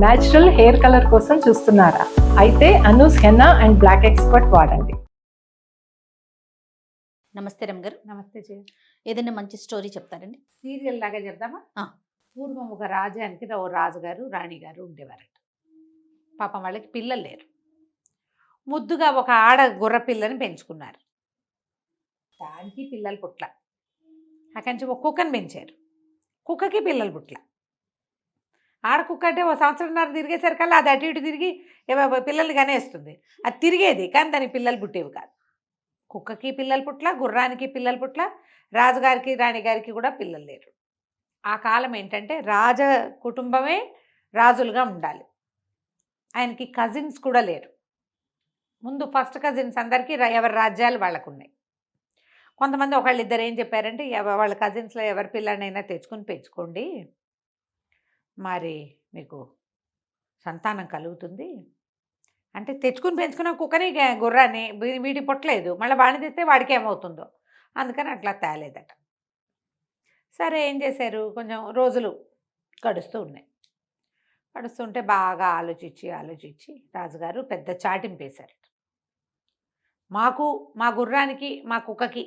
Natural hair colour కోసం చూస్తున్నారా? అయితే Anoos henna and black expert వాడండి. నమస్తే రమ్ గారు. నమస్తే జయ. ఏదైనా మంచి స్టోరీ చెప్తారండి? సీరియల్ లాగా చెప్దామా? పూర్వం ఒక రాజ్యానికి ఓ రాజుగారు రాణిగారు ఉండేవారట. పాపం వాళ్ళకి పిల్లలు లేరు. ముద్దుగా ఒక ఆడ గుర్ర పిల్లని పెంచుకున్నారు. దానికి పిల్లలు పుట్ల. అక్కడి నుంచి ఒక కుక్కని పెంచారు. కుక్కకి పిల్లలు పుట్ల. ఆడ కుక్క అంటే ఓ సంవత్సరంన్నర తిరిగేసరికల్లా అది అటు ఇటు తిరిగి పిల్లల్ని కనేస్తుంది. అది తిరిగేది కానీ దానికి పిల్లలు పుట్టేవి కాదు. కుక్కకి పిల్లలు పుట్ల, గుర్రానికి పిల్లలు పుట్ల, రాజుగారికి రాణిగారికి కూడా పిల్లలు లేరు. ఆ కాలం ఏంటంటే రాజ కుటుంబమే రాజులుగా ఉండాలి. ఆయనకి కజిన్స్ కూడా లేరు. ముందు ఫస్ట్ కజిన్స్ అందరికీ ఎవరి రాజ్యాలు వాళ్ళకు ఉన్నాయి. కొంతమంది ఒకళ్ళిద్దరు ఏం చెప్పారంటే వాళ్ళ కజిన్స్లో ఎవరి పిల్లనైనా తెచ్చుకొని పెంచుకోండి, మరి మీకు సంతానం కలుగుతుంది అంటే. తెచ్చుకుని పెంచుకున్న కుక్కని గుర్రాన్ని వీడి పుట్టలేదు, మళ్ళీ వాడిని తెస్తే వాడికి ఏమవుతుందో అందుకని అట్లా తేలేదట. సరే ఏం చేశారు, కొంచెం రోజులు గడుస్తూ ఉన్నాయి. గడుస్తుంటే బాగా ఆలోచించి రాజుగారు పెద్ద చాటింపేశారు. మా గుర్రానికి మా కుక్కకి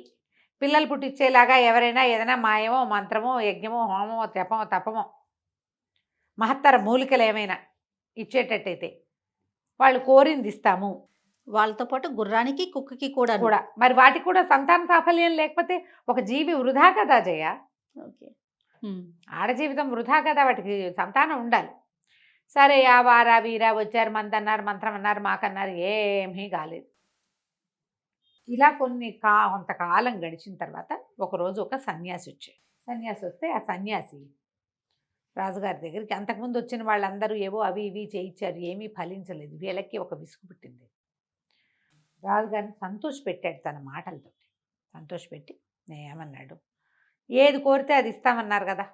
పిల్లలు పుట్టించేలాగా ఎవరైనా ఏదైనా మాయమో మంత్రమో యజ్ఞమో హోమమో జపమో తపమో మహత్తర మూలికలు ఏమైనా ఇచ్చేటట్టయితే వాళ్ళు కోరింది ఇస్తాము. వాళ్ళతో పాటు గుర్రానికి కుక్కకి కూడా మరి వాటికి కూడా సంతాన సాఫల్యం లేకపోతే ఒక జీవి వృధా కదా జయ. ఓకే. ఆడ జీవితం వృధా కదా, వాటికి సంతానం ఉండాలి. సరే ఆ వారా వీరా వచ్చారు, మందన్నారు, మంత్రం అన్నారు, మాకన్నారు, ఏమీ కాలేదు. ఇలా కొంతకాలం గడిచిన తర్వాత ఒకరోజు ఒక సన్యాసి వచ్చాడు. సన్యాసి వస్తే ఆ సన్యాసి రాజుగారి దగ్గరికి, అంతకుముందు వచ్చిన వాళ్ళందరూ ఏవో అవి ఇవి చేయించారు, ఏమీ ఫలించలేదు. వీళ్ళకి ఒక విసుగు పుట్టింది. రాజుగారిని సంతోషపెట్టాడు తన మాటలతో. సంతోషపెట్టి ఏమన్నాడు, ఏది కోరితే అది ఇస్తామన్నారు కదా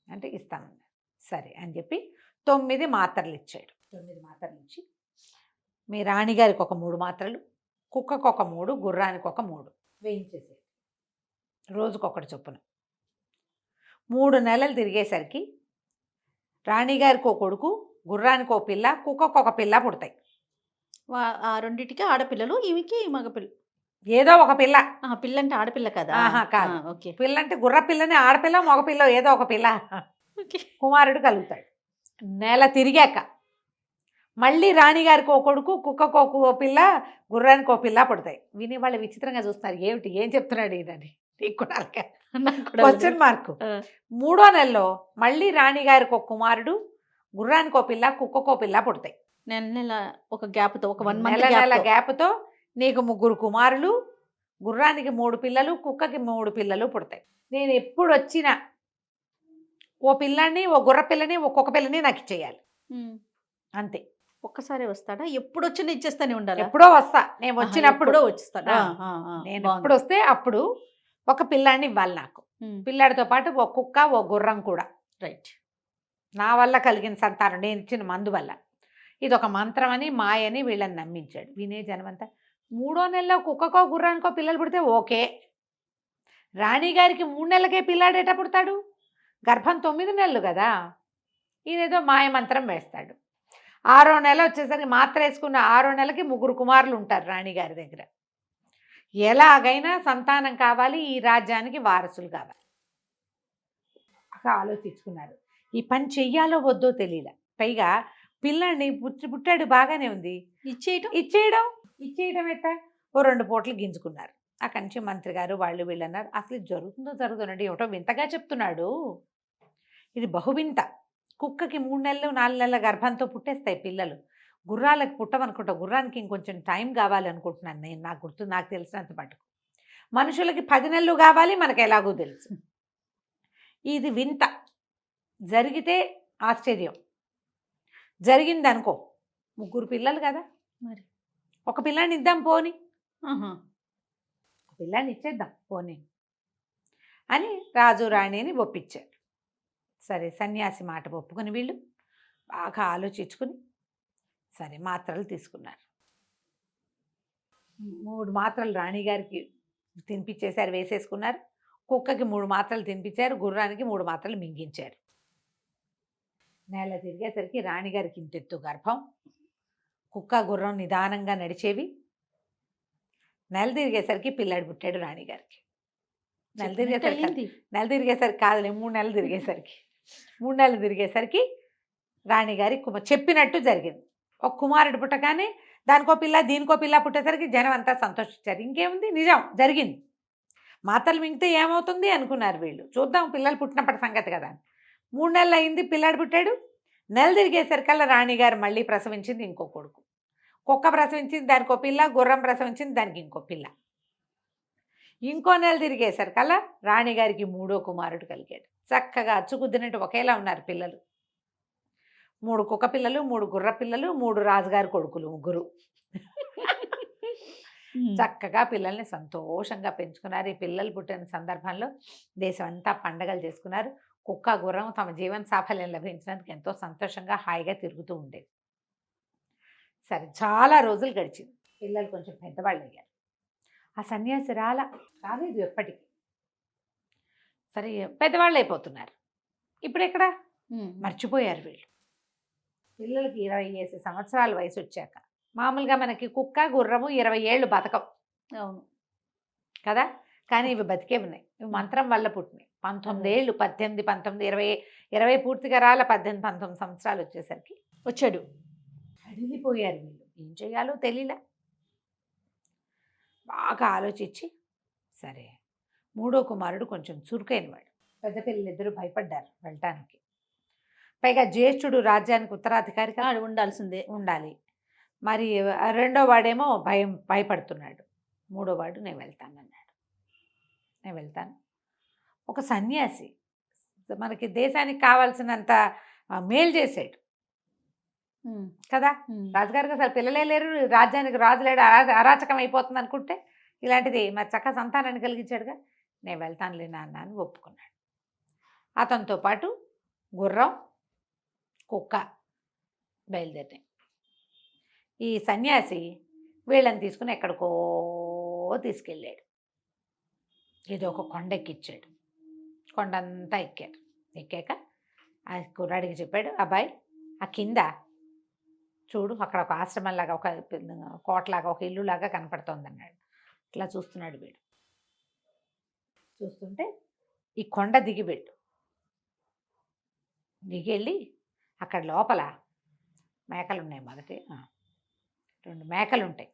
అంటే ఇస్తామన్నారు. సరే అని చెప్పి 9 మాత్రలు ఇచ్చాడు. 9 మాత్రలు ఇచ్చి మీ రాణిగారికి ఒక 3 మాత్రలు, కుక్కకు ఒక 3, గుర్రానికి ఒక 3 వేయించేసాడు. రోజుకొకటి చొప్పున. 3 నెలలు తిరిగేసరికి రాణిగారికి ఒక కొడుకు, గుర్రానికి ఒక పిల్ల, కుక్కకు ఒక పిల్ల పుడతాయి. ఆ రెండింటికి ఆడపిల్లలు, ఈమెకి మగపిల్ల. ఏదో ఒక పిల్ల. పిల్ల అంటే ఆడపిల్ల కదా? కాదు. ఓకే. పిల్ల అంటే గుర్ర పిల్లని, ఆడపిల్ల మగపిల్ల ఏదో ఒక పిల్ల కుమారుడు కలుగుతాడు. నెల తిరిగాక మళ్ళీ రాణిగారికి ఒక కొడుకు, కుక్కకు ఒక పిల్ల, గుర్రానికి ఒక పిల్ల పుడతాయి. విని వాళ్ళు విచిత్రంగా చూస్తారు, ఏం చెప్తున్నాడు ఈయనని. నీకు కూడా క్వశ్చన్ మార్కు. 3వ నెలలో మళ్ళీ రాణిగారికి ఒక కుమారుడు, గుర్రానికి ఒక పిల్ల, కుక్కకు ఒక పిల్ల పుడతాయి. నెల ఒక గ్యాప్తో, ఒక 1 మంత్ నెల గ్యాప్తో నీకు 3 కుమారులు, గుర్రానికి 3 పిల్లలు, కుక్కకి 3 పిల్లలు పుడతాయి. నేను ఎప్పుడు వచ్చినా ఓ పిల్లని, ఓ గుర్ర పిల్లని, ఒక్కొక్క పిల్లని నాకు ఇచ్చేయాలి అంతే. ఒక్కసారి వస్తాడా? ఎప్పుడు వచ్చినా ఇచ్చేస్తానే ఉండాలి? ఎప్పుడో వస్తా, నేను వచ్చినప్పుడు వచ్చిస్తాడా? నేను ఎప్పుడు వస్తే అప్పుడు ఒక పిల్లాడిని ఇవ్వాలి నాకు. పిల్లాడితో పాటు ఒక కుక్క, ఓ గుర్రం కూడా. రైట్. నా వల్ల కలిగిన సంతానం, నేను ఇచ్చిన మందు వల్ల. ఇది ఒక మంత్రం అని, మాయని వీళ్ళని నమ్మించాడు. వినే జనమంతా 3వ నెలలో కుక్కకో గుర్రానికో పిల్లలు పుడితే ఓకే. రాణిగారికి 3 నెలలకే పిల్లాడేట పుడతాడు, గర్భం 9 నెలలు కదా. ఈయనేదో మాయ మంత్రం వేస్తాడు. 6వ నెల వచ్చేసరికి మాత్ర వేసుకున్న 6వ నెలకి 3 కుమారులు ఉంటారు రాణిగారి దగ్గర. ఎలాగైనా సంతానం కావాలి, ఈ రాజ్యానికి వారసులు కావాలి. ఆలోచించుకున్నారు. ఈ పని చెయ్యాలో వద్దో తెలియలే. పైగా పిల్లాడిని పుట్టాడు, బాగానే ఉంది, ఇచ్చేయడం ఎట్టా? ఓ 2 పూటలు గింజుకున్నారు. అక్కడి నుంచి మంత్రి గారు వాళ్ళు వీళ్ళు అన్నారు, అసలు జరుగుతుందండి, ఏమిటో వింతగా చెప్తున్నాడు, ఇది బహువింత. కుక్కకి 3 నెలలు 4 నెలల గర్భంతో పుట్టేస్తాయి పిల్లలు, గుర్రాలకు పుట్టమనుకుంటా. గుర్రానికి ఇంకొంచెం టైం కావాలనుకుంటున్నాను నేను, నాకు తెలిసినంత మటుకు. మనుషులకి 10 నెలలు కావాలి, మనకు ఎలాగో తెలుసు. ఇది వింత. జరిగితే ఆశ్చర్యం, జరిగింది అనుకో 3 పిల్లలు కదా, మరి ఒక పిల్లాన్ని ఇద్దాం పోని, పిల్లాన్ని ఇచ్చేద్దాం పోనీ అని రాజు రాణిని ఒప్పించారు. సరే సన్యాసి మాట ఒప్పుకొని వీళ్ళు బాగా ఆలోచించుకుని సరే మాత్రలు తీసుకున్నారు. 3 మాత్రలు రాణిగారికి తినిపించేశారు, వేసేసుకున్నారు. కుక్కకి 3 మాత్రలు తినిపించారు, గుర్రానికి 3 మాత్రలు మింగించారు. నెల తిరిగేసరికి రాణిగారికి ఇంతెత్తు గర్భం, కుక్క గుర్రం నిదానంగా నడిచేవి. నెల తిరిగేసరికి పిల్లాడు పుట్టాడు రాణిగారికి. నెల తిరిగేసరికి కాదులే, 3 నెలలు తిరిగేసరికి 3 నెలలు తిరిగేసరికి రాణిగారి చెప్పినట్టు జరిగింది. ఒక కుమారుడు పుట్టగానే దానికో పిల్ల దీనికో పిల్ల పుట్టేసరికి జనం అంతా సంతోషించారు. ఇంకేముంది, నిజం జరిగింది. మాతలు మింగితే ఏమవుతుంది అనుకున్నారు వీళ్ళు. చూద్దాం పిల్లలు పుట్టినప్పటి సంగతి కదా. 3 నెలలు అయింది, పిల్లాడు పుట్టాడు. నెల తిరిగేసరికల్లా రాణిగారు మళ్ళీ ప్రసవించింది ఇంకో కొడుకు. కుక్క ప్రసవించింది, దానికో పిల్ల. గుర్రం ప్రసవించింది, దానికి ఇంకో పిల్ల. ఇంకో నెల తిరిగేసరికల్లా రాణిగారికి 3వ కుమారుడు కలిగాడు. చక్కగా అచ్చుకుద్దినట్టు ఒకేలా ఉన్నారు పిల్లలు. 3 కుక్క పిల్లలు, 3 గుర్ర పిల్లలు, 3 రాజుగారి కొడుకులు, ముగ్గురు. చక్కగా పిల్లల్ని సంతోషంగా పెంచుకున్నారు. ఈ పిల్లలు పుట్టిన సందర్భంలో దేశం అంతా పండగలు చేసుకున్నారు. కుక్క గుర్రం తమ జీవన సాఫల్యం లభించినందుకు ఎంతో సంతోషంగా హాయిగా తిరుగుతూ ఉండేది. సరే, చాలా రోజులు గడిచింది. పిల్లలు కొంచెం పెద్దవాళ్ళు అయ్యారు. ఆ సన్యాసి రాలేదు ఎప్పటికీ. సరే, పెద్దవాళ్ళు అయిపోతున్నారు. ఇప్పుడు ఎక్కడ మర్చిపోయారు వీళ్ళు. పిల్లలకి 25 సంవత్సరాల వయసు వచ్చాక, మామూలుగా మనకి కుక్క గుర్రము 20 ఏళ్ళు బతకం. అవును కదా, కానీ ఇవి బతికే ఉన్నాయి. ఇవి మంత్రం వల్ల పుట్టినాయి. 19 ఏళ్ళు, 18, 19, 20 పూర్తిగా 18, 19 సంవత్సరాలు వచ్చేసరికి వచ్చాడు. అడిగిపోయారు వీళ్ళు. ఏం చేయాలో తెలియలే. బాగా ఆలోచించి, సరే 3వ కుమారుడు కొంచెం చురుకైన వాడు. పెద్ద పిల్లలిద్దరూ భయపడ్డారు వెళ్ళటానికి. పైగా జ్యేష్ఠుడు రాజ్యానికి ఉత్తరాధికారి ఉండాల్సిందే ఉండాలి. మరి 2వ వాడేమో భయపడుతున్నాడు. 3వ వాడు నేను వెళ్తానన్నాడు. నేను వెళ్తాను. ఒక సన్యాసి మనకి దేశానికి కావాల్సినంత మేలు చేసాడు కదా. రాజుగారికి అసలు పిల్లలే లేరు, రాజ్యానికి రాజు లేడు, అరాచకం అయిపోతుంది అనుకుంటే ఇలాంటిది మరి చక్క సంతానాన్ని కలిగించాడుగా. నేను వెళ్తానులే నాన్న అని ఒప్పుకున్నాడు. అతనితో పాటు గుర్రం, కుక్క బయలుదేరాయి. ఈ సన్యాసి వీళ్ళని తీసుకుని ఎక్కడికో తీసుకెళ్ళాడు. ఏదో ఒక కొండ ఎక్కిచ్చాడు. కొండంతా ఎక్కారు. ఎక్కాక ఆ కుర్రాడికి చెప్పాడు, అబ్బాయి ఆ కింద చూడు, అక్కడ ఒక ఆశ్రమంలాగా, ఒక కోటలాగా, ఒక ఇల్లులాగా కనపడుతోంది అన్నాడు. ఇట్లా చూస్తున్నాడు వీడు. చూస్తుంటే ఈ కొండ దిగిపెట్టు. దిగెళ్ళి అక్కడ లోపల మేకలు ఉన్నాయి. మొదటి 2 మేకలు ఉంటాయి.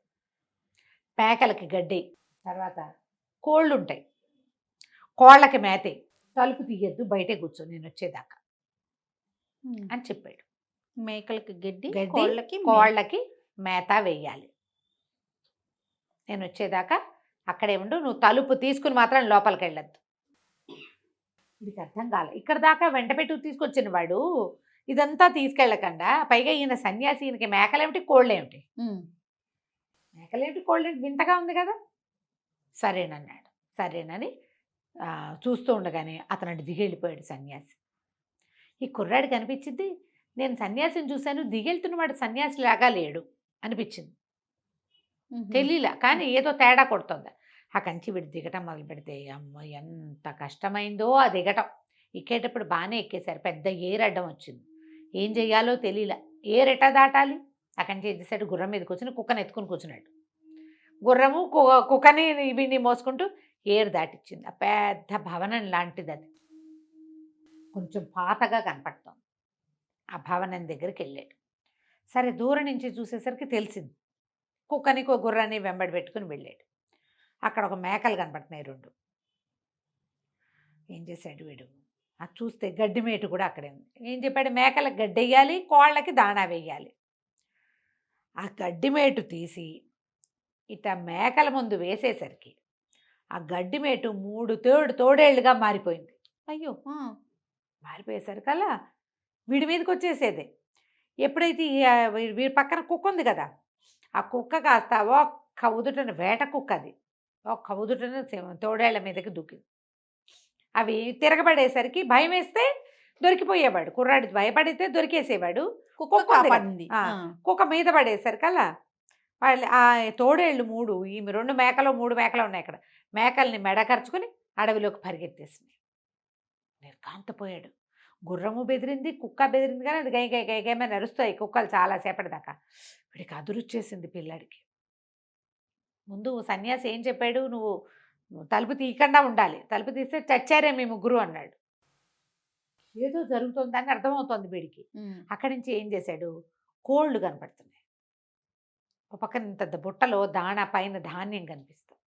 మేకలకి గడ్డి, తర్వాత కోళ్ళు ఉంటాయి. కోళ్ళకి మేతే. తలుపు తీయద్దు, బయటే కూర్చో నేను వచ్చేదాకా అని చెప్పాడు. మేకలకి గడ్డి, కోళ్ళకి మేత వేయాలి. నేను వచ్చేదాకా అక్కడే ఉండు, నువ్వు తలుపు తీసుకుని మాత్రం లోపలికి వెళ్ళొద్దు. ఇది అర్థం కాలే. ఇక్కడ దాకా వెంట పెట్టి తీసుకొచ్చిన వాడు ఇదంతా తీసుకెళ్ళకుండా, పైగా ఈయన సన్యాసి, ఈయనకి మేకలేమిటి కోళ్ళేమిటి, మేకలేమిటి కోళ్ళేమిటి, వింతగా ఉంది కదా. సరేనన్నాడు. సరేనని చూస్తూ ఉండగానే అతను దిగెళ్ళిపోయాడు సన్యాసి. ఈ కుర్రాడు కనిపించింది, నేను సన్యాసిని చూశాను, దిగెళ్తున్నవాడు సన్యాసి లాగా లేడు అనిపించింది. తెలియలా, కానీ ఏదో తేడా కొడుతుంది. ఆ కంచి వీడు దిగటం మొదలు పెడితే అమ్మ ఎంత కష్టమైందో ఆ దిగటం. ఎక్కేటప్పుడు బాగానే ఎక్కేశారు. పెద్ద ఏరడ్డం వచ్చింది. ఏం చెయ్యాలో తెలియలా. ఏరెట్టా దాటాలి. ఆ కంచి ఏం చేశాడు, గుర్రం మీద కూర్చుని కుక్కని ఎత్తుకుని కూర్చున్నాడు. గుర్రము కుక్కని వీడిని మోసుకుంటూ ఏరు దాటిచ్చింది. ఆ పెద్ద భవనం లాంటిది అది, కొంచెం పాతగా కనపడుతోంది. ఆ భవనం దగ్గరికి వెళ్ళాడు. సరే, దూరం నుంచి చూసేసరికి తెలిసింది. కుక్కని గుర్రాన్ని వెంబడి పెట్టుకుని వెళ్ళాడు. అక్కడ ఒక మేకలు కనపడుతున్నాయి 2. ఏం చేశాడు వీడు, అది చూస్తే గడ్డి మేటు కూడా అక్కడే ఉంది. ఏం చెప్పాడు, మేకలకు గడ్డి వేయాలి, కోళ్ళకి దాణా వేయాలి. ఆ గడ్డి మేటు తీసి ఇట మేకల ముందు వేసేసరికి ఆ గడ్డి మేటు 3 తోడేళ్లుగా మారిపోయింది. అయ్యో, మారిపోయేసరికల్లా వీడి మీదకి వచ్చేసేదే. ఎప్పుడైతే వీడి పక్కన కుక్క ఉంది కదా, ఆ కుక్క కాస్త ఒక్క ఉదుటన, వేట కుక్క అది, ఒక్క ఉదుటన తోడేళ్ల మీదకి దూకింది. అవి తిరగబడేసరికి భయం వేస్తే దొరికిపోయేవాడు. కుర్రాడు భయపడితే దొరికేసేవాడు. కుక్క మీద పడేసరికల్లా వాళ్ళు ఆ తోడేళ్ళు 3, ఈమె 2 మేకలు 3 మేకలు ఉన్నాయి అక్కడ, మేకల్ని మెడకరుచుకుని అడవిలోకి పరిగెత్తేసింది. నిర్ఘాంతపోయాడు. గుర్రము బెదిరింది, కుక్క బెదిరింది, కానీ అది గై గై గై గైమని అరుస్తాయి కుక్కలు చాలాసేపటి దాకా. వీడికి అదురొచ్చేసింది పిల్లాడికి. ముందు సన్యాసి ఏం చెప్పాడు, నువ్వు తలుపు తీయకుండా ఉండాలి, తలుపు తీస్తే చచ్చారే మీ ముగ్గురు అన్నాడు. ఏదో జరుగుతుందని అర్థమవుతోంది వీడికి. అక్కడి నుంచి ఏం చేశాడు, కోళ్ళు కనపడుతున్నాయి. ఒక పక్కన ఇంత బుట్టలో దాణా పైన ధాన్యం కనిపిస్తుంది.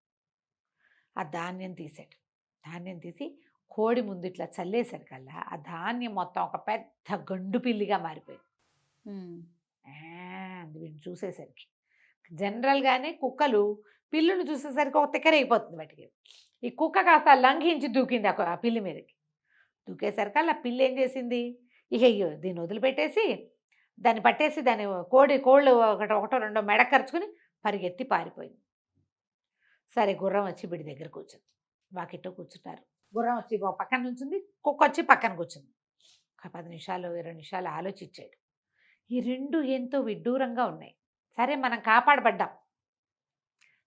ఆ ధాన్యం తీసాడు. ధాన్యం తీసి కోడి ముందు ఇట్లా చల్లేసరికల్లా ఆ ధాన్యం మొత్తం ఒక పెద్ద గండు పిల్లిగా మారిపోయింది. అది వీడిని చూసేసరికి జనరల్గానే కుక్కలు పిల్లుని చూసేసరికి ఒక తిక్కరైపోతుంది వాటికి. ఈ కుక్క కాస్త లంఘించి దూకింది ఆ పిల్లి మీదకి. దూకేసరికి ఆ పిల్లి ఏం చేసింది, ఇక అయ్యో దీన్ని వదిలిపెట్టేసి దాన్ని పట్టేసి దాన్ని కోళ్ళు ఒకటో రెండో మెడ ఖర్చుకుని పరిగెత్తి పారిపోయింది. సరే గుర్రం వచ్చి వీడి దగ్గర కూర్చుంది. వాకిట్లో కూర్చుంటారు. గుర్రం వచ్చి ఒక పక్కన నుంచింది, కుక్క వచ్చి పక్కన కూర్చుంది. ఒక 10 నిమిషాలు 20 నిమిషాలు ఆలోచించాడు. ఈ రెండు ఎంతో విడ్డూరంగా ఉన్నాయి. సరే మనం కాపాడబడ్డాం.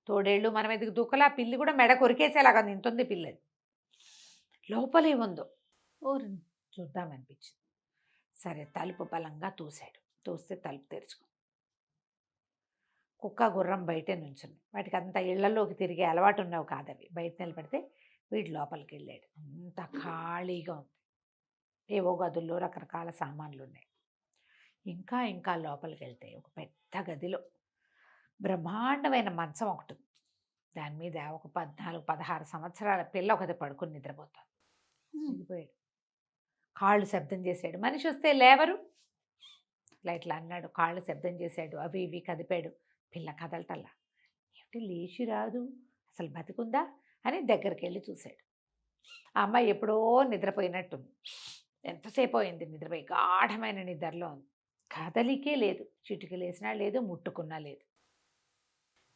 తోడేళ్ళు మనం ఎదుగు దూకలా, పిల్లి కూడా మెడ కొరికేసేలాగా నింటుంది పిల్లది. లోపలేముందో చూద్దామనిపించింది. సరే తలుపు బలంగా తోసాడు. తోస్తే తలుపు తెరుచుకుంది. కుక్క గుర్రం బయటే నుంచుంది. వాటికి అంత ఇళ్లలోకి తిరిగే అలవాటు ఉన్నవి కాదు అవి. బయట నిలబడితే వీడు లోపలికి వెళ్ళాడు. అంత ఖాళీగా ఉంది. ఏవో గదుల్లో రకరకాల సామాన్లు ఉన్నాయి. ఇంకా ఇంకా లోపలికి వెళ్తే ఒక పెద్ద గదిలో బ్రహ్మాండమైన మంచం ఒకటి ఉంది. దాని మీద ఒక 14-16 సంవత్సరాల పిల్ల ఒకటి పడుకుని నిద్రపోతాడు. నిద్రపోయాడు. కాళ్ళు శబ్దం చేశాడు. మనిషి వస్తే లేవరు. ఇట్లా అన్నాడు. కాళ్ళు శబ్దం చేశాడు. అవి ఇవి కదిపాడు. పిల్ల కదలటల్లా. ఏమిటి లేచి రాదు, అసలు బతికుందా అని దగ్గరికి వెళ్ళి చూశాడు. ఆ అమ్మాయి ఎప్పుడో నిద్రపోయినట్టుంది. ఎంతసేపు అయింది నిద్రపోయి, గాఢమైన నిద్రలో ఉంది. కదలికే లేదు. చిటికలు వేసినా లేదు, ముట్టుకున్నా లేదు.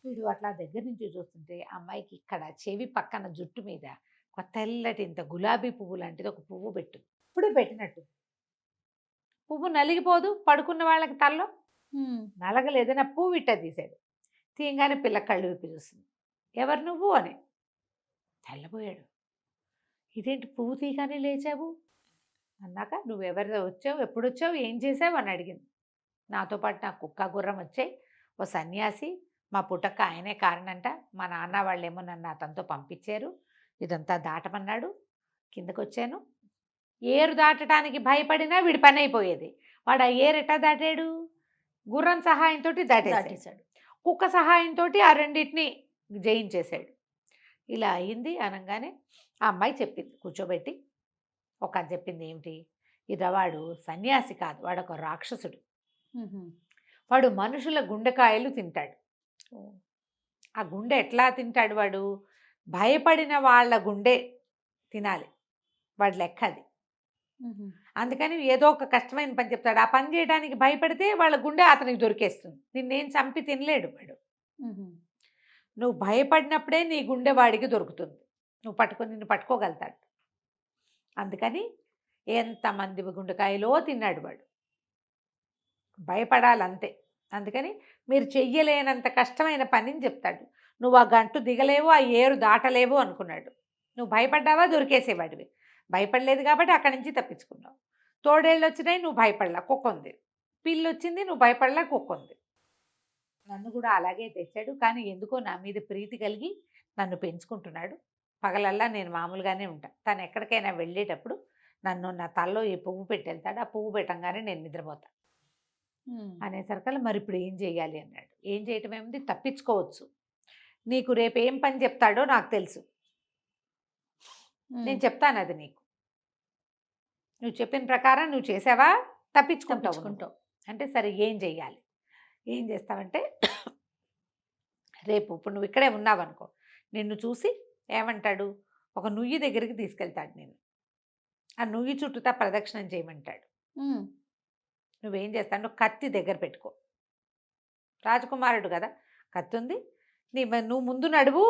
వీడు అట్లా దగ్గర నుంచి చూస్తుంటే అమ్మాయికి ఇక్కడ చెవి పక్కన జుట్టు మీద ఒక తెల్లటి ఇంత గులాబీ పువ్వు లాంటిది ఒక పువ్వు పెట్టింది. ఇప్పుడే పెట్టినట్టు. పువ్వు నలిగిపోదు పడుకున్న వాళ్ళకి తల్లో. నలగలేదని ఆ పువ్వు ఇట్ట తీశాడు. తీయంగానే పిల్ల కళ్ళు విప్పి చూస్తుంది. ఎవరు నువ్వు అని. తెల్లబోయాడు. ఇదేంటి పువ్వు తీయగానే లేచావు అన్నాక, నువ్వెవరు వచ్చావు, ఎప్పుడు వచ్చావు, ఏం చేసావు అని అడిగింది. నాతో పాటు నా కుక్క గుర్రం వచ్చాయి. ఓ సన్యాసి, మా పుట్టక్క ఆయనే కారణంట. మా నాన్న వాళ్ళేమో నన్ను అతనితో పంపించారు. ఇదంతా దాటమన్నాడు. కిందకు వచ్చాను. ఏరు దాటడానికి భయపడినా వీడి పని అయిపోయేది. వాడు ఆ ఏరు ఎట్టా దాటాడు, గుర్రం సహాయంతో దాటేశాడు. కుక్క సహాయంతో ఆ రెండింటిని జయించేశాడు. ఇలా అయింది అనగానే ఆ అమ్మాయి చెప్పింది, కూర్చోబెట్టి ఒక చెప్పింది ఏమిటి, వాడు సన్యాసి కాదు, వాడు ఒక రాక్షసుడు. వాడు మనుషుల గుండెకాయలు తింటాడు. ఆ గుండె ఎట్లా తింటాడు వాడు, భయపడిన వాళ్ళ గుండె తినాలి వాడి లెక్క అది. అందుకని ఏదో ఒక కష్టమైన పని చెప్తాడు. ఆ పని చేయడానికి భయపడితే వాళ్ళ గుండె అతనికి దొరికేస్తుంది. నిన్నేం చంపి తినలేడు వాడు. నువ్వు భయపడినప్పుడే నీ గుండె వాడికి దొరుకుతుంది. నిన్ను పట్టుకోగలుగుతాడు. అందుకని ఎంతమంది గుండెకాయలో తిన్నాడు వాడు. భయపడాలంతే. అందుకని మీరు చెయ్యలేనంత కష్టమైన పనిని చెప్తాడు. నువ్వు ఆ గంటు దిగలేవు, ఆ ఏరు దాటలేవు అనుకున్నాడు. నువ్వు భయపడ్డావా, దొరికేసేవాడివి. భయపడలేదు కాబట్టి అక్కడి నుంచి తప్పించుకున్నావు. తోడేళ్ళు వచ్చినాయి, నువ్వు భయపడలా, కుక్క ఉంది. పిల్లి వచ్చింది, నువ్వు భయపడలా, కుక్క ఉంది. నన్ను కూడా అలాగే తెచ్చాడు. కానీ ఎందుకో నా మీద ప్రీతి కలిగి నన్ను పెంచుకుంటున్నాడు. పగలల్లా నేను మామూలుగానే ఉంటాను. తను ఎక్కడికైనా వెళ్ళేటప్పుడు నన్ను నా తలలో ఈ పువ్వు పెట్టి వెళ్తాడు. ఆ పువ్వు పెట్టంగానే నేను నిద్రపోతాను అనేసరికల్లా మరి ఇప్పుడు ఏం చేయాలి అన్నాడు. ఏం చేయటం ఏముంది, తప్పించుకోవచ్చు. నీకు రేపు ఏం పని చెప్తాడో నాకు తెలుసు. నేను చెప్తాను అది నీకు. నువ్వు చెప్పిన ప్రకారం నువ్వు చేసావా, తప్పించుకుంటావు. అంటే సరే ఏం చెయ్యాలి, ఏం చేస్తావంటే, రేపు ఇప్పుడు నువ్వు ఇక్కడే ఉన్నావనుకో, నిన్ను చూసి ఏమంటాడు, ఒక నుయ్యి దగ్గరికి తీసుకెళ్తాడు. నేను ఆ నుయ్యి చుట్టూతా ప్రదక్షిణం చేయమంటాడు. నువ్వేం చేస్తావు, కత్తి దగ్గర పెట్టుకో. రాజకుమారుడు కదా, కత్తి ఉంది. నువ్వు ముందు నడువు,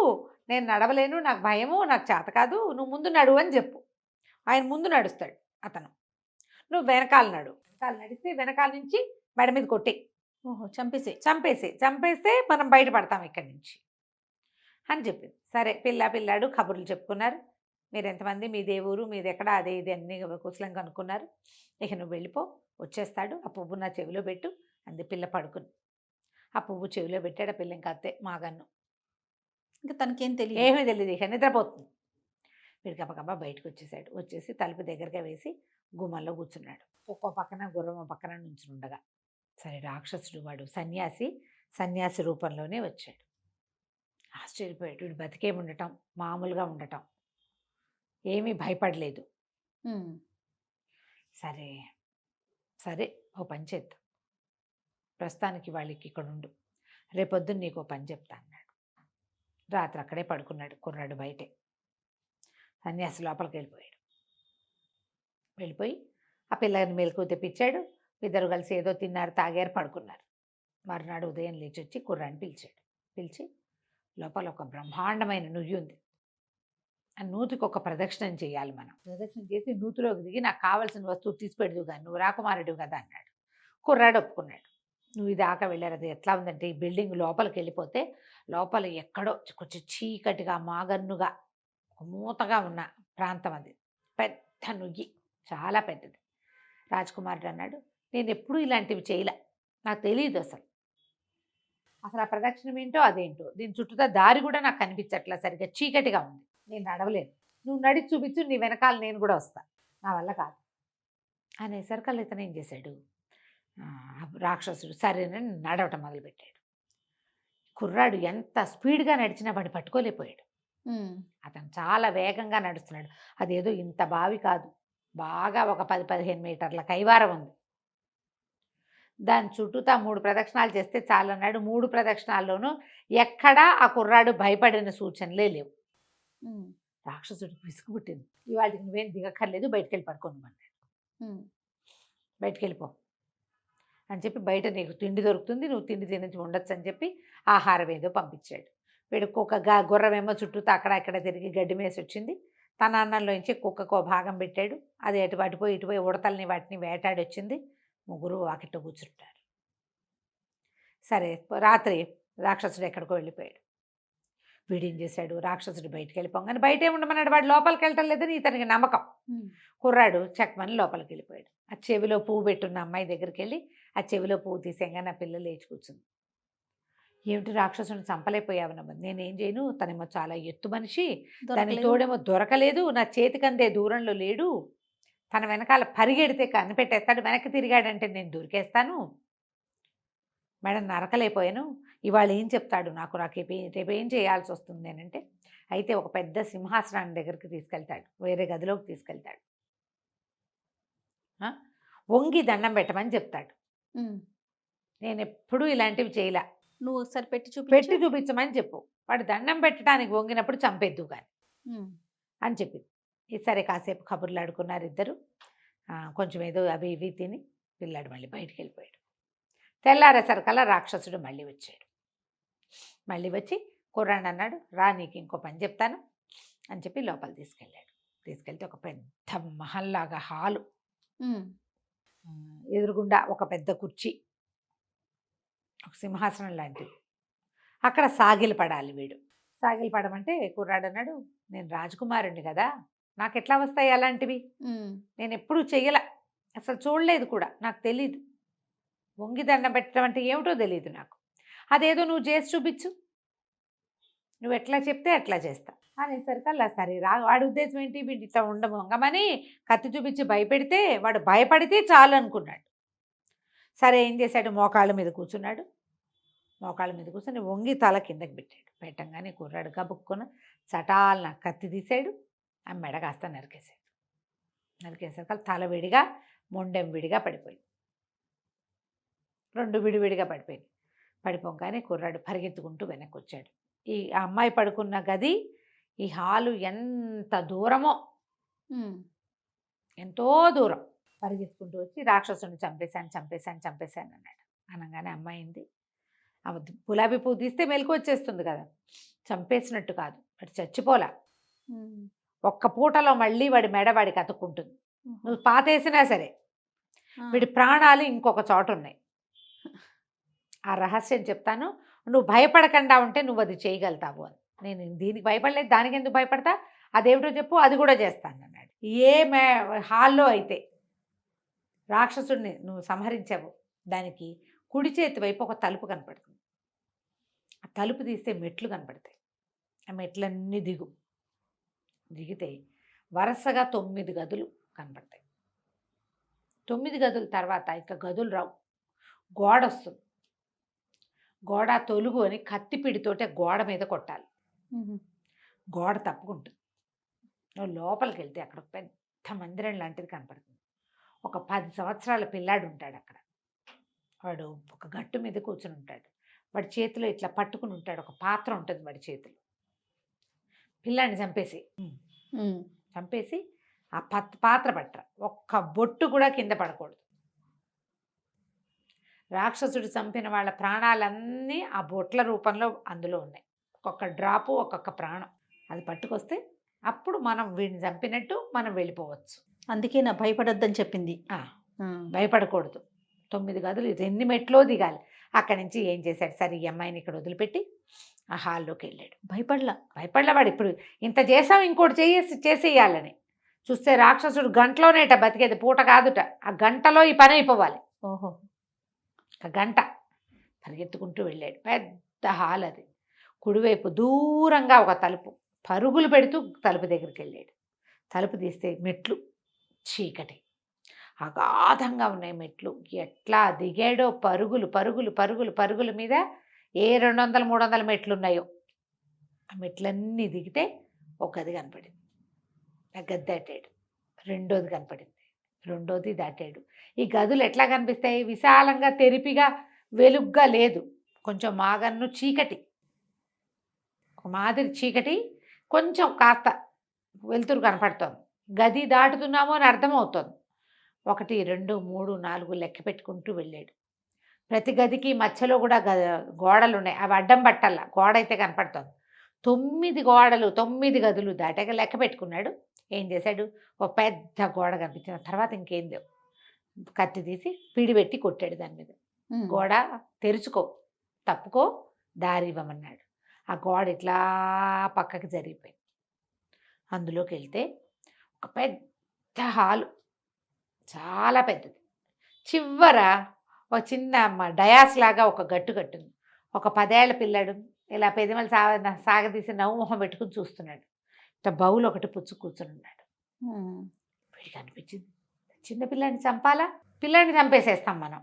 నేను నడవలేను, నాకు భయము, నాకు చేత కాదు, నువ్వు ముందు నడువు అని చెప్పు. ఆయన ముందు నడుస్తాడు అతను. నువ్వు వెనకాల నడిస్తే వెనకాల నుంచి మెడ మీద కొట్టి చంపేస్తే మనం బయటపడతాం ఇక్కడి నుంచి అని చెప్పింది. సరే పిల్లాడు కబుర్లు చెప్పుకున్నారు. మీరు ఎంతమంది, మీ దేవురు, మీది ఎక్కడ, అదే ఇది అన్ని కుశలం కనుక్కున్నారు. ఇక నువ్వు వెళ్ళిపో, వచ్చేస్తాడు. ఆ పువ్వు నా చెవిలో పెట్టు అంది పిల్ల పడుకుని. ఆ పువ్వు చెవిలో పెట్టాడు. ఆ పిల్ల ఇంకా అత్తే మాగన్ను. ఇంకా తనకేం తెలియదు. ఏమీ తెలియదు, ఇక నిద్రపోతుంది. వీడు గబగబా బయటకు వచ్చేసాడు. వచ్చేసి తలుపు దగ్గరగా వేసి గుమ్మంలో కూర్చున్నాడు. ఒక్కో పక్కన గుర్రం పక్కన నుంచుండగా సరే రాక్షసుడు వాడు సన్యాసి రూపంలోనే వచ్చాడు. ఆశ్చర్యపోయాడు. వీడు బతికే ఉండటం, మామూలుగా ఉండటం, ఏమీ భయపడలేదు. ఉమ్. సరే సరే ఓ పని చేద్దాం, ప్రస్తుతానికి వాళ్ళకి ఇక్కడ ఉండు, రేపొద్దున నీకు ఓ పని చెప్తా అన్నాడు. రాత్రి అక్కడే పడుకున్నాడు కుర్రాడు బయటే. సన్యాసి లోపలికి వెళ్ళిపోయి ఆ పిల్లని మెలకు తెప్పించాడు. ఇద్దరు కలిసి ఏదో తిన్నారు, తాగారు, పడుకున్నారు. మరునాడు ఉదయం లేచి వచ్చి కుర్రాన్ని పిలిచాడు. పిలిచి లోపల ఒక బ్రహ్మాండమైన నుయ్యి ఉంది, ఆ నూతికి ఒక ప్రదక్షిణం చేయాలి. మనం ప్రదక్షిణం చేసి నూతిలోకి దిగి నాకు కావాల్సిన వస్తువు తీసి పెడదు కానీ నువ్వు రాకుమారుడు కదా అన్నాడు. కుర్రాడు ఒప్పుకున్నాడు. నువ్వు ఇది దాకా వెళ్ళారు. అది ఎట్లా ఉందంటే ఈ బిల్డింగ్ లోపలికి వెళ్ళిపోతే లోపల ఎక్కడో కొంచెం చీకటిగా మాగన్నుగా మూతగా ఉన్న ప్రాంతం, అది పెద్ద నుయ్యి, చాలా పెద్దది. రాజకుమారుడు అన్నాడు, నేను ఎప్పుడూ ఇలాంటివి చేయలే, నాకు తెలియదు అసలు ఆ ప్రదక్షిణం ఏంటో అదేంటో, దీని చుట్టూతా దారి కూడా నాకు కనిపించట్లా, సరిగ్గా చీకటిగా ఉంది, నేను నడవలేను, నువ్వు నడిచి చూపించు, నీ వెనకాల నేను కూడా వస్తా, నా వల్ల కాదు అనేసరికల్లా ఇతను ఏం చేశాడు, రాక్షసుడు సరేనని నడవటం మొదలుపెట్టాడు. కుర్రాడు ఎంత స్పీడ్గా నడిచినా వాడిని పట్టుకోలేకపోయాడు. ఉమ్. అతను చాలా వేగంగా నడుస్తున్నాడు. అదేదో ఇంత బావి కాదు, బాగా ఒక 10-15 మీటర్ల కైవారం ఉంది. దాని చుట్టూతా 3 ప్రదక్షిణాలు చేస్తే చాలన్నాడు. 3 ప్రదక్షిణాల్లోనూ ఎక్కడా ఆ కుర్రాడు భయపడిన సూచనలే లేవు. ఉమ్. రాక్షసుడికి విసుగు పుట్టింది. ఇవాళకి నువ్వేం దిగక్కర్లేదు, బయటికి వెళ్ళి పడుకోమన్నాడు. ఉమ్. బయటికి వెళ్ళిపో అని చెప్పి, బయట నీకు తిండి దొరుకుతుంది, నువ్వు తిండి తినచి ఉండొచ్చు అని చెప్పి ఆహారం ఏదో పంపించాడు. వీడికి ఒక గుర్రమేమో చుట్టూతా అక్కడ ఇక్కడ తిరిగి గడ్డి మేసి వచ్చింది. తన అన్నంలోంచి కుక్కకు భాగం పెట్టాడు. అది అటుపోయి ఇటుపోయి ఉడతల్ని వాటిని వేటాడి వచ్చింది. ముగ్గురు వాకిట్లో కూర్చుంటారు. సరే రాత్రి రాక్షసుడు ఎక్కడికో వెళ్ళిపోయాడు. వీడేం చేశాడు, రాక్షసుడు బయటికి వెళ్ళిపోగానే బయటే ఉండమన్నాడు. వాడు లోపలికి వెళ్ళటం లేదని ఇతనికి నమ్మకం. కుర్రాడు చెక్కమని లోపలికి వెళ్ళిపోయాడు. ఆ చెవిలో పువ్వు పెట్టున్న అమ్మాయి దగ్గరికి వెళ్ళి ఆ చెవిలో పువ్వు తీసేయంగా నా పిల్ల లేచి కూర్చుంది. ఏమిటి రాక్షసుని చంపలేకపోయావనమ్మా, నేనేం చేయను, తనేమో చాలా ఎత్తు మనిషి, దానికి తోడేమో దొరకలేదు, నా చేతికందే దూరంలో లేడు, తన వెనకాల పరిగెడితే కనిపెట్టేస్తాడు, వెనక్కి తిరిగాడంటే నేను దొరికేస్తాను, మేడం నరకలేకపోయాను, ఇవాళ ఏం చెప్తాడు నాకు, రేపు ఏం చేయాల్సి వస్తుంది అని అంటే, అయితే ఒక పెద్ద సింహాసనాన్ని దగ్గరికి తీసుకెళ్తాడు, వేరే గదిలోకి తీసుకెళ్తాడు, వంగి దండం పెట్టమని చెప్తాడు. నేను ఎప్పుడూ ఇలాంటివి చేయలే, నువ్వు ఒకసారి పెట్టి చూపించమని చెప్పు, వాడు దండం పెట్టడానికి వంగినప్పుడు చంపేద్దు కానీ అని చెప్పింది. సరే కాసేపు కబుర్లు ఆడుకున్నారు ఇద్దరు. కొంచెం ఏదో అవి ఇవి తిని పిల్లాడు మళ్ళీ బయటికి వెళ్ళిపోయాడు. తెల్లారేసరికల్లా రాక్షసుడు మళ్ళీ వచ్చాడు. మళ్ళీ వచ్చి కుర్రాడు అన్నాడు, రా నీకు ఇంకో పని చెప్తాను అని చెప్పి లోపల తీసుకెళ్ళాడు. తీసుకెళ్తే ఒక పెద్ద మహల్లాగా హాలు, ఎదురుగుండా ఒక పెద్ద కుర్చీ, ఒక సింహాసనం లాంటిది. అక్కడ సాగిలి పడాలి వీడు. సాగిలి పడమంటే కుర్రాడు అన్నాడు, నేను రాజకుమారుణ్ణి కదా, నాకు ఎట్లా వస్తాయి అలాంటివి, నేను ఎప్పుడూ చెయ్యల, అసలు చూడలేదు కూడా, నాకు తెలీదు, వంగి దండం పెట్టడం అంటే ఏమిటో తెలియదు నాకు, అదేదో నువ్వు చేసి చూపించు, నువ్వు ఎట్లా చెప్తే అట్లా చేస్తా అనేసరికల్లా సరే వాడి ఉద్దేశం ఏంటి, వీడి ఇట్లా వంగమని కత్తి చూపించి భయపెడితే వాడు భయపడితే చాలు అనుకున్నాడు. సరే ఏం చేశాడు, మోకాళ్ళ మీద కూర్చున్నాడు. మోకాళ్ళ మీద కూర్చొని వంగి తల కిందకి పెట్టాడు. పెట్టంగానే కుర్రాడు గబుక్కున చటాలన కత్తి తీసాడు, ఆ మెడ కాస్త నరికేశాడు. నరికేసరికి తల విడిగా మొండెం విడిగా పడిపోయింది, 2 విడివిడిగా పడిపోయింది. పడిపోగానే కుర్రాడు పరిగెత్తుకుంటూ వెనక్కి వచ్చాడు. ఈ అమ్మాయి పడుకున్న గది, ఈ హాలు ఎంత దూరమో, ఎంతో దూరం. పరిగెత్తుకుంటూ వచ్చి రాక్షసుని చంపేశాను అన్నాడు. అనగానే అమ్మాయింది, గులాబీ పువ్వు తీస్తే మెలకు వచ్చేస్తుంది కదా, చంపేసినట్టు కాదు, వాడు చచ్చిపోలా, ఒక్క పూటలో మళ్ళీ వాడి మెడ వాడికి అతుక్కుంటుంది, నువ్వు పాతేసినా సరే వీడి ప్రాణాలు ఇంకొక చోట ఉన్నాయి, ఆ రహస్యం చెప్తాను, నువ్వు భయపడకుండా ఉంటే నువ్వు అది చేయగలుగుతావు అని. నేను దీనికి భయపడలేదు, దానికి ఎందుకు భయపడతా, అదేమిటో చెప్పు, అది కూడా చేస్తాను అన్నాడు. హాల్లో అయితే రాక్షసుడిని నువ్వు సంహరించావు, దానికి కుడి చేతి వైపు ఒక తలుపు కనపడుతుంది. ఆ తలుపు తీస్తే మెట్లు కనపడతాయి. ఆ మెట్లన్నీ దిగితే వరుసగా 9 గదులు కనపడతాయి. 9 గదుల తర్వాత ఇంకా గదులు రావు, గోడ వస్తుంది. గోడ తొలుగు అని కత్తిపిడితోటి గోడ మీద కొట్టాలి. గోడ తప్పుకుంటుంది. నువ్వు లోపలికి వెళ్తే అక్కడ పెద్ద మందిరం లాంటిది కనపడుతుంది. ఒక 10 సంవత్సరాల పిల్లాడు ఉంటాడు అక్కడ. వాడు ఒక గట్టు మీద కూర్చుని ఉంటాడు. వాడి చేతిలో ఇట్లా పట్టుకుని ఉంటాడు, ఒక పాత్ర ఉంటుంది వాడి చేతిలో. పిల్లాడిని చంపేసి ఆ పాత్ర పట్టరా, ఒక్క బొట్టు కూడా కింద పడకూడదు. రాక్షసుడు చంపిన వాళ్ళ ప్రాణాలన్నీ ఆ బొట్ల రూపంలో అందులో ఉన్నాయి. ఒక్కొక్క డ్రాపు, ఒక్కొక్క ప్రాణం. అది పట్టుకొస్తే అప్పుడు మనం వీడిని చంపినట్టు మనం వెళ్ళిపోవచ్చు. అందుకే నా భయపడొద్దని చెప్పింది. భయపడకూడదు. 9 గదులు, ఇది ఎన్ని మెట్లో దిగాలి. అక్కడి నుంచి ఏం చేశాడు, సరే ఈ అమ్మాయిని ఇక్కడ వదిలిపెట్టి ఆ హాల్లోకి వెళ్ళాడు. భయపడలా వాడు. ఇప్పుడు ఇంత చేసాం, ఇంకోటి చేసేయాలని చూస్తే రాక్షసుడు గంటలోనేట బతికేది, పూట కాదుట. ఆ గంటలో ఈ పని అయిపోవాలి. ఓహో, ఒక గంట పరిగెత్తుకుంటూ వెళ్ళాడు. పెద్ద హాల్ అది. కుడివైపు దూరంగా ఒక తలుపు. పరుగులు పెడుతూ తలుపు దగ్గరికి వెళ్ళాడు. తలుపు తీస్తే మెట్లు, చీకటి, అగాధంగా ఉన్నాయి మెట్లు. ఎట్లా దిగాడో, పరుగుల మీద ఏ 200, 300 మెట్లు ఉన్నాయో. ఆ మెట్లన్నీ దిగితే ఒక గది కనపడింది. ఆ గది దాటాడు. రెండోది కనపడింది. రెండోది దాటాడు. ఈ గదులు ఎట్లా కనిపిస్తాయి, విశాలంగా, తెరిపిగా, వెలుగ్గా లేదు. కొంచెం మాగన్ను చీకటి, ఒక మాదిరి చీకటి, కొంచెం కాస్త వెలుతురు కనపడుతోంది. గది దాటుతున్నామో అని అర్థమవుతోంది. 1, 2, 3, 4 లెక్క పెట్టుకుంటూ వెళ్ళాడు. ప్రతి గదికి మధ్యలో కూడా గోడలు ఉన్నాయి. అవి అడ్డం పట్టాల, గోడ అయితే కనపడుతోంది. 9 గోడలు, 9 గదులు దాటాక లెక్క పెట్టుకున్నాడు. ఏం చేశాడు, ఒక పెద్ద గోడ కనిపించిన తర్వాత ఇంకేం లేవు. కత్తి తీసి పిడి పెట్టి కొట్టాడు దాని మీద. గోడ తెరుచుకో, తప్పుకో, దారి ఇవ్వమన్నాడు. ఆ గోడ ఇట్లా పక్కకి జరిగిపోయింది. అందులోకి వెళ్తే ఒక పెద్ద హాలు, చాలా పెద్దది. చివర ఒక చిన్న డయాస్ లాగా ఒక గట్టు కట్టుంది. ఒక 10 ఏళ్ల పిల్లాడు ఇలా పెదిమలు సాగదీసి నవ్వు మొహం పెట్టుకుని చూస్తున్నాడు. ఇట్లా బౌల్ ఒకటి పుచ్చు కూర్చుని ఉన్నాడు. వీడికి అనిపించింది, చిన్న పిల్లాడిని చంపాలా, పిల్లాడిని చంపేసేస్తాం మనం.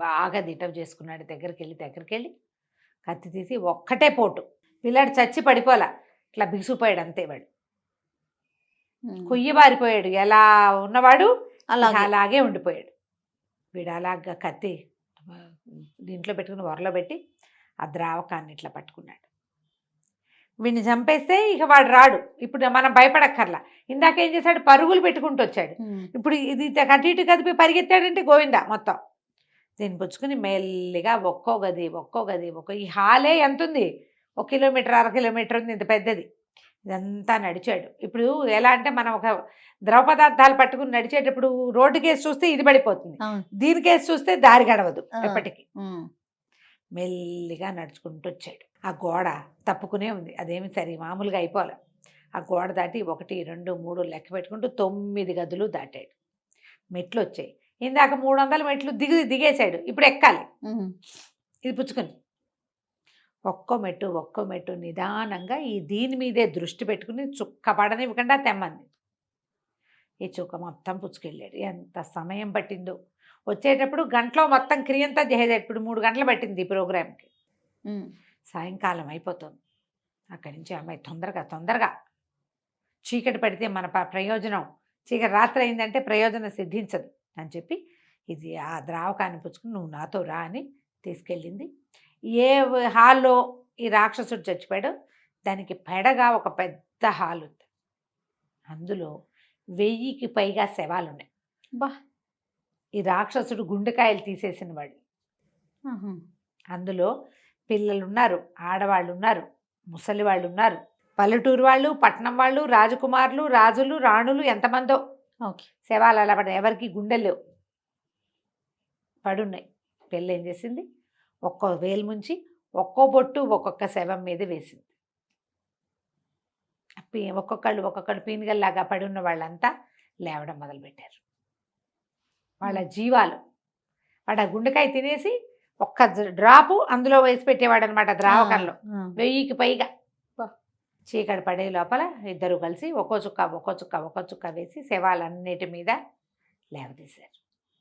బాగా దిటవ్ చేసుకున్నాడు. దగ్గరికి వెళ్ళి కత్తి తీసి ఒక్కటే పోటు. పిల్లాడు చచ్చి పడిపోలా, ఇట్లా బిగుసిపోయాడు అంతే. వాడు కొయ్యబారిపోయాడు. ఎలా ఉన్నవాడు అలాగే ఉండిపోయాడు. వీడు అలాగా కత్తి దీంట్లో పెట్టుకుని వరలో పెట్టి ఆ ద్రావకాన్ని ఇట్లా పట్టుకున్నాడు. వీడిని చంపేస్తే ఇక వాడు రాడు. ఇప్పుడు మనం భయపడక్కర్లా. ఇందాక ఏం చేశాడు, పరుగులు పెట్టుకుంటూ వచ్చాడు. ఇప్పుడు ఇది అటు ఇటు కదిపి పరిగెత్తాడంటే గోవిందా మొత్తం. దీన్ని పుచ్చుకుని మెల్లిగా ఒక్కో గది ఈ హాలే ఎంత ఉంది, 1 కిలోమీటర్ 1/2 కిలోమీటర్ ఉంది, ఇంత పెద్దది. ఇదంతా నడిచాడు. ఇప్పుడు ఎలా అంటే మనం ఒక ద్రవ పదార్థాలు పట్టుకుని నడిచేటప్పుడు రోడ్డు కేసు చూస్తే ఇది పడిపోతుంది, దీని కేసు చూస్తే దారి గడవదు ఎప్పటికీ. మెల్లిగా నడుచుకుంటూ వచ్చాడు. ఆ గోడ తప్పుకునే ఉంది, అదేమి సరే మామూలుగా అయిపోలే. ఆ గోడ దాటి 1, 2, 3 లెక్క పెట్టుకుంటూ 9 గదులు దాటాడు. మెట్లు వచ్చాయి. ఇందాక 300 మెట్లు దిగేశాడు. ఇప్పుడు ఎక్కాలి. ఇది పుచ్చుకొని ఒక్కో మెట్టు నిదానంగా దీని మీదే దృష్టి పెట్టుకుని చుక్క పడనివ్వకుండా తెమ్మంది. ఈ చుక్క మొత్తం పుచ్చుకెళ్ళాడు. ఎంత సమయం పట్టిందో. వచ్చేటప్పుడు గంటలో మొత్తం క్రియంతా చేసేది. ఇప్పుడు 3 గంటలు పట్టింది ఈ ప్రోగ్రామ్కి. సాయంకాలం అయిపోతుంది. అక్కడి నుంచి అమ్మాయి తొందరగా చీకటి పడితే మన ప్రయోజనం, చీకటి రాత్రి అయిందంటే ప్రయోజనం సిద్ధించదు అని చెప్పి ఇది ఆ ద్రావకాన్ని పుచ్చుకుని నువ్వు నాతో రా అని తీసుకెళ్ళింది. ఏ హాల్లో ఈ రాక్షసుడు చచ్చిపోయాడో దానికి పెడగా ఒక పెద్ద హాల్ ఉంది. అందులో 1000కి పైగా శవాలు ఉన్నాయి. ఈ రాక్షసుడు గుండెకాయలు తీసేసిన వాడు. అందులో పిల్లలు ఉన్నారు, ఆడవాళ్ళు ఉన్నారు, ముసలి వాళ్ళు ఉన్నారు, పల్లెటూరు వాళ్ళు, పట్నం వాళ్ళు, రాజకుమారులు, రాజులు, రాణులు, ఎంతమందో శవాలు అలా పడ్డాయి. ఎవరికి గుండెలు లేవు, పడున్నాయి. పిల్ల ఏం చేసింది, ఒక్కో వేలు ముంచి ఒక్కో బొట్టు ఒక్కొక్క శవం మీద వేసింది. ఒక్కొక్కళ్ళు పీనుగల్లాగా పడి ఉన్న వాళ్ళంతా లేవడం మొదలుపెట్టారు. వాళ్ళ జీవాలు వాడు ఆ గుండెకాయ తినేసి ఒక్క డ్రాపు అందులో వేసి పెట్టేవాడు అనమాట ద్రావకంలో. 1000కి పైగా. చీకటి పడే లోపల ఇద్దరు కలిసి ఒక్కో చుక్క వేసి శవాలన్నిటి మీద లేవదీశారు.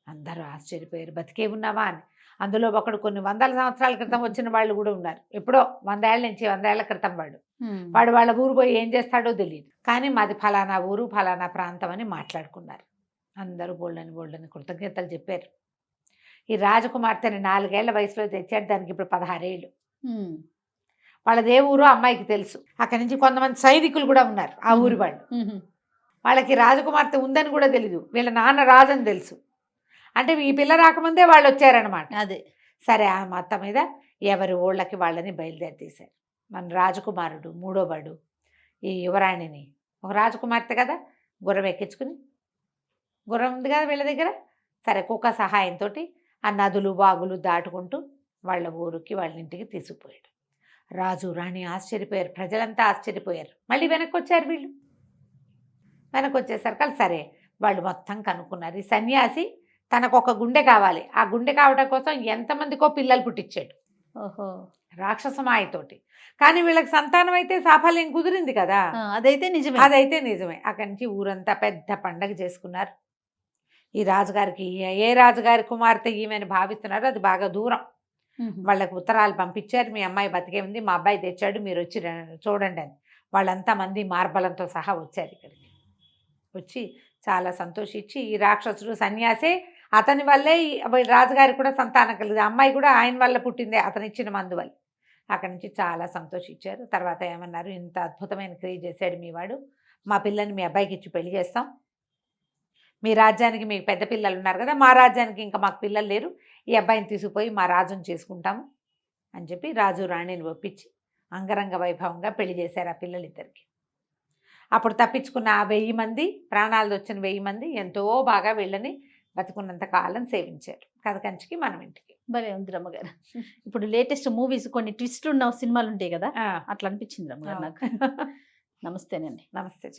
అందరూ ఆశ్చర్యపోయారు, బతికే ఉన్నామా అని. అందులో ఒకడు కొన్ని వందల సంవత్సరాల క్రితం వచ్చిన వాళ్ళు కూడా ఉన్నారు. ఎప్పుడో 100 ఏళ్ళ నుంచి 100 ఏళ్ల క్రితం వాడు వాళ్ళ ఊరు పోయి ఏం చేస్తాడో తెలియదు. కానీ మాది ఫలానా ఊరు ఫలానా ప్రాంతం అని మాట్లాడుకున్నారు. అందరూ బోళ్ళని కృతజ్ఞతలు చెప్పారు. ఈ రాజకుమార్తెని 4 ఏళ్ల వయసులో తెచ్చాడు. దానికి ఇప్పుడు 16 ఏళ్ళు. వాళ్ళదే ఊరు అమ్మాయికి తెలుసు. అక్కడి నుంచి కొంతమంది సైనికులు కూడా ఉన్నారు ఆ ఊరి వాళ్ళు. వాళ్ళకి రాజకుమార్తె ఉందని కూడా తెలీదు. వీళ్ళ నాన్న రాజని తెలుసు. అంటే ఈ పిల్ల రాకముందే వాళ్ళు వచ్చారనమాట. అదే సరే, ఆ మొత్తం మీద ఎవరి ఊళ్ళకి వాళ్ళని బయలుదేరి తీశారు. మన రాజకుమారుడు మూడోవాడు ఈ యువరాణిని, ఒక రాజకుమార్తె కదా, గుర్రం ఎక్కించుకుని, గుర్రం ఉంది కదా వీళ్ళ దగ్గర, సరే కుక్క సహాయంతో ఆ నదులు వాగులు దాటుకుంటూ వాళ్ళ ఊరికి వాళ్ళ ఇంటికి తీసుకుపోయాడు. రాజు రాణి ఆశ్చర్యపోయారు, ప్రజలంతా ఆశ్చర్యపోయారు. మళ్ళీ వెనక్కి వచ్చారు వీళ్ళు. వెనక్కి వచ్చేసరికి సరే వాళ్ళు మొత్తం కనుక్కున్నారు. ఈ సన్యాసి తనకు ఒక గుండె కావాలి, ఆ గుండె కావడం కోసం ఎంతమందికో పిల్లలు పుట్టించాడు. ఓహో, రాక్షసమాయతోటి. కానీ వీళ్ళకి సంతానం అయితే సాఫల్యం కుదిరింది కదా. అదైతే నిజమే. అక్కడి నుంచి ఊరంతా పెద్ద పండగ చేసుకున్నారు. ఈ రాజుగారికి ఏ రాజుగారి కుమార్తె ఈమెను భావిస్తున్నారో అది బాగా దూరం. వాళ్ళకి ఉత్తరాలు పంపించారు, మీ అమ్మాయి బతికే ఉంది, మా అబ్బాయి తెచ్చాడు, మీరు వచ్చి చూడండి అని. వాళ్ళంతా మంది మార్బలంతో సహా వచ్చారు ఇక్కడికి. వచ్చి చాలా సంతోషించి, ఈ రాక్షసుడు సన్యాసే, అతని వల్లే రాజుగారికి కూడా సంతానం కలిగింది, అమ్మాయి కూడా ఆయన వల్ల పుట్టిందే, అతను ఇచ్చిన మందు వల్ల. అక్కడి నుంచి చాలా సంతోషించారు. తర్వాత ఏమన్నారు, ఇంత అద్భుతమైన క్రియ చేశాడు మీ వాడు, మా పిల్లని మీ అబ్బాయికి ఇచ్చి పెళ్లి చేస్తాం. మీ రాజ్యానికి మీకు పెద్ద పిల్లలు ఉన్నారు కదా, మా రాజ్యానికి ఇంకా మాకు పిల్లలు లేరు, ఈ అబ్బాయిని తీసుకుపోయి మా రాజుని చేసుకుంటాము అని చెప్పి రాజు రాణిని ఒప్పించి అంగరంగ వైభవంగా పెళ్లి చేశారు ఆ పిల్లలిద్దరికి. అప్పుడు తప్పించుకున్న ఆ 1000 మంది, ప్రాణాలు వచ్చిన 1000 మంది ఎంతో బాగా వీళ్ళని బతుకున్నంత కాలం సేవించారు. కథ కంచికి మనం ఇంటికి. భలే ఉంది రమ్మగారు. ఇప్పుడు లేటెస్ట్ మూవీస్ కొన్ని ట్విస్ట్లు ఉన్న సినిమాలు ఉంటాయి కదా, అట్లా అనిపించింది రమ్మగారు నాకు. నమస్తేనండి. నమస్తే.